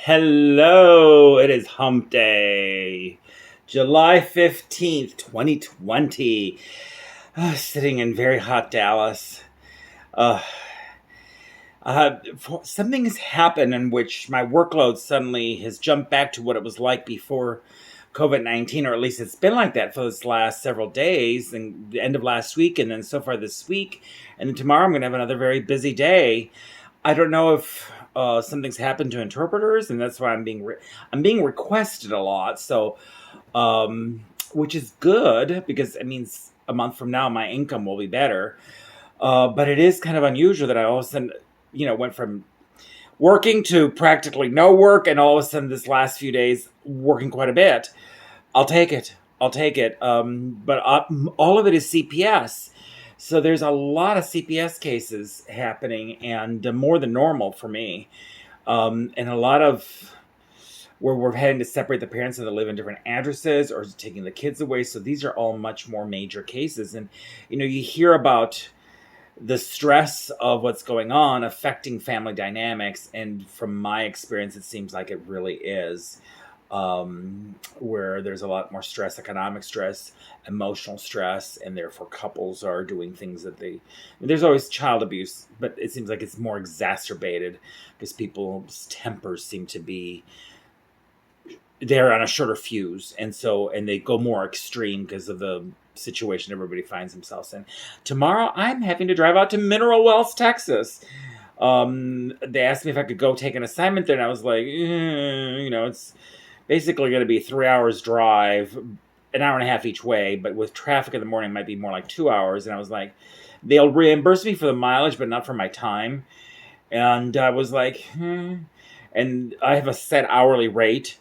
Hello, it is Hump Day, July 15th, 2020. Sitting in very hot Dallas. Uh, Something has happened in which my workload suddenly has jumped back to what it was like before COVID-19, or at least it's been like that for this last several days, and the end of last week, and then so far this week. And then tomorrow I'm going to have another very busy day. I don't know if something's happened to interpreters, and that's why I'm being requested a lot. So, which is good because it means a month from now my income will be better. But it is kind of unusual that I all of a sudden, went from working to practically no work, and all of a sudden this last few days working quite a bit. I'll take it. But all of it is CPS. So there's a lot of CPS cases happening, and more than normal for me. And a lot of where we're having to separate the parents that live in different addresses or taking the kids away. So these are all much more major cases. And, you hear about the stress of what's going on affecting family dynamics. And from my experience, it seems like it really is. Where there's a lot more stress, economic stress, emotional stress, and therefore couples are doing things that there's always child abuse, but it seems like it's more exacerbated because people's tempers seem to be, they're on a shorter fuse. And they go more extreme because of the situation everybody finds themselves in. Tomorrow, I'm having to drive out to Mineral Wells, Texas. They asked me if I could go take an assignment there, and I was like, it's basically going to be 3 hours drive, an hour and a half each way, but with traffic in the morning, it might be more like 2 hours. And I was like, they'll reimburse me for the mileage, but not for my time. And I was like, And I have a set hourly rate,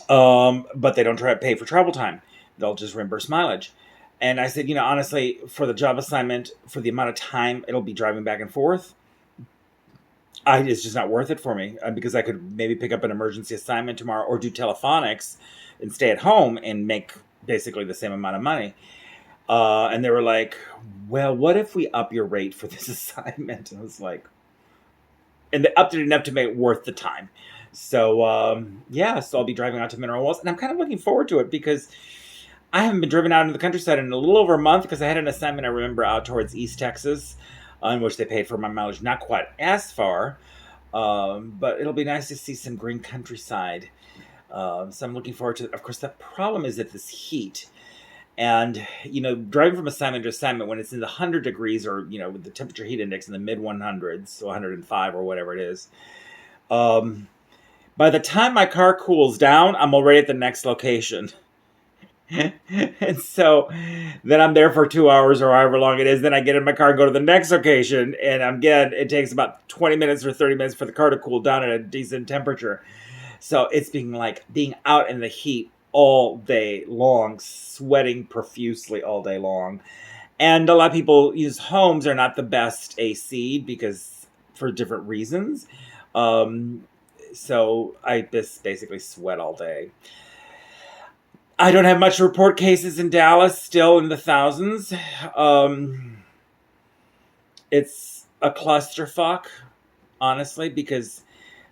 but they don't try to pay for travel time. They'll just reimburse mileage. And I said, honestly, for the job assignment, for the amount of time it'll be driving back and forth, it's just not worth it for me, because I could maybe pick up an emergency assignment tomorrow or do telephonics and stay at home and make basically the same amount of money. And they were like, well, what if we up your rate for this assignment? And I was like, and they upped it enough to make it worth the time. So, so I'll be driving out to Mineral Wells, and I'm kind of looking forward to it because I haven't been driven out into the countryside in a little over a month because I had an assignment, I remember, out towards East Texas, in which they paid for my mileage, not quite as far, but it'll be nice to see some green countryside. So I'm looking forward to it. Of course, the problem is that this heat, and, driving from assignment to assignment when it's in the 100 degrees or, with the temperature heat index in the mid 100s, so 105 or whatever it is, by the time my car cools down, I'm already at the next location. And so then I'm there for 2 hours or however long it is. Then I get in my car and go to the next location. And it takes about 20 minutes or 30 minutes for the car to cool down at a decent temperature. So it's being out in the heat all day long, sweating profusely all day long. And a lot of people use homes are not the best AC because for different reasons. So I just basically sweat all day. I don't have much to report. Cases in Dallas, still in the thousands. It's a clusterfuck, honestly, because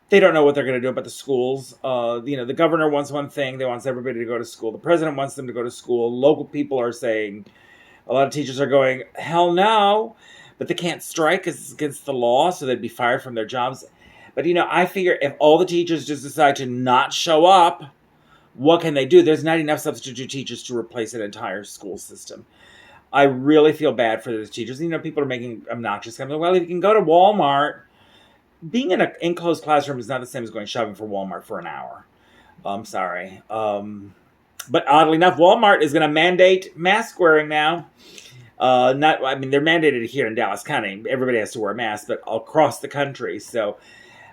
they don't know what they're going to do about the schools. The governor wants one thing. They wants everybody to go to school. The president wants them to go to school. Local people are saying, a lot of teachers are going, hell no. But they can't strike because it's against the law, so they'd be fired from their jobs. But, I figure if all the teachers just decide to not show up, what can they do? There's not enough substitute teachers to replace an entire school system. I really feel bad for those teachers. People are making obnoxious comments. Well, if you can go to Walmart, being in an enclosed classroom is not the same as going shopping for Walmart for an hour. I'm sorry. But oddly enough, Walmart is going to mandate mask wearing now. They're mandated here in Dallas County. Everybody has to wear a mask, but across the country. So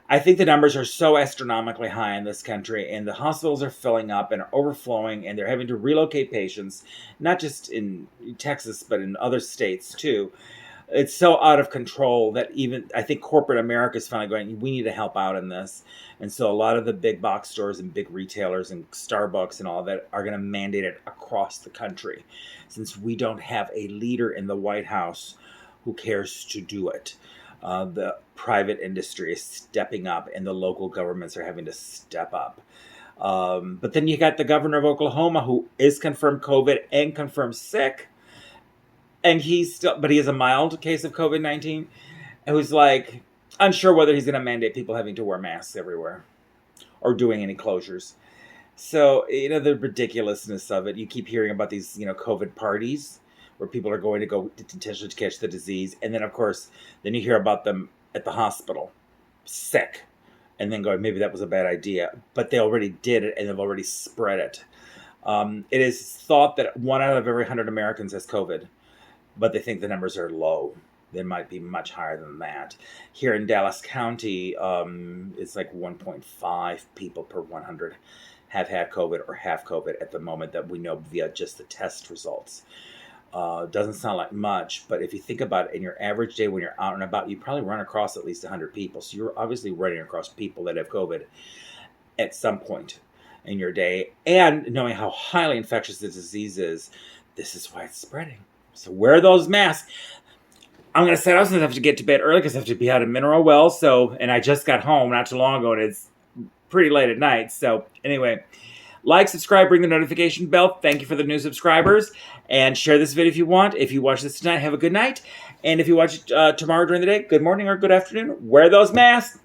I think the numbers are so astronomically high in this country, and the hospitals are filling up and are overflowing, and they're having to relocate patients, not just in Texas, but in other states too. It's so out of control that even I think corporate America is finally going, we need to help out in this. And so a lot of the big box stores and big retailers and Starbucks and all that are going to mandate it across the country, since we don't have a leader in the White House who cares to do it. The private industry is stepping up, and the local governments are having to step up. But then you got the governor of Oklahoma, who is confirmed COVID and confirmed sick, and he has a mild case of COVID-19, who's like unsure whether he's going to mandate people having to wear masks everywhere or doing any closures. So, the ridiculousness of it. You keep hearing about these, COVID parties where people are going to go intentionally to catch the disease. And then, of course, then you hear about them at the hospital, sick, and then going, maybe that was a bad idea. But they already did it, and they've already spread it. It is thought that 1 out of every 100 Americans has COVID, but they think the numbers are low. They might be much higher than that. Here in Dallas County, it's like 1.5 people per 100 have had COVID or have COVID at the moment that we know via just the test results. Doesn't sound like much, but if you think about it, in your average day when you're out and about, you probably run across at least 100 people. So you're obviously running across people that have COVID at some point in your day. And knowing how highly infectious the disease is, this is why it's spreading. So wear those masks. I'm going to say I also have to get to bed early because I have to be out of Mineral Wells. And I just got home not too long ago, and it's pretty late at night. So anyway, like, subscribe, ring the notification bell. Thank you for the new subscribers. And share this video if you want. If you watch this tonight, have a good night. And if you watch it tomorrow during the day, good morning or good afternoon. Wear those masks.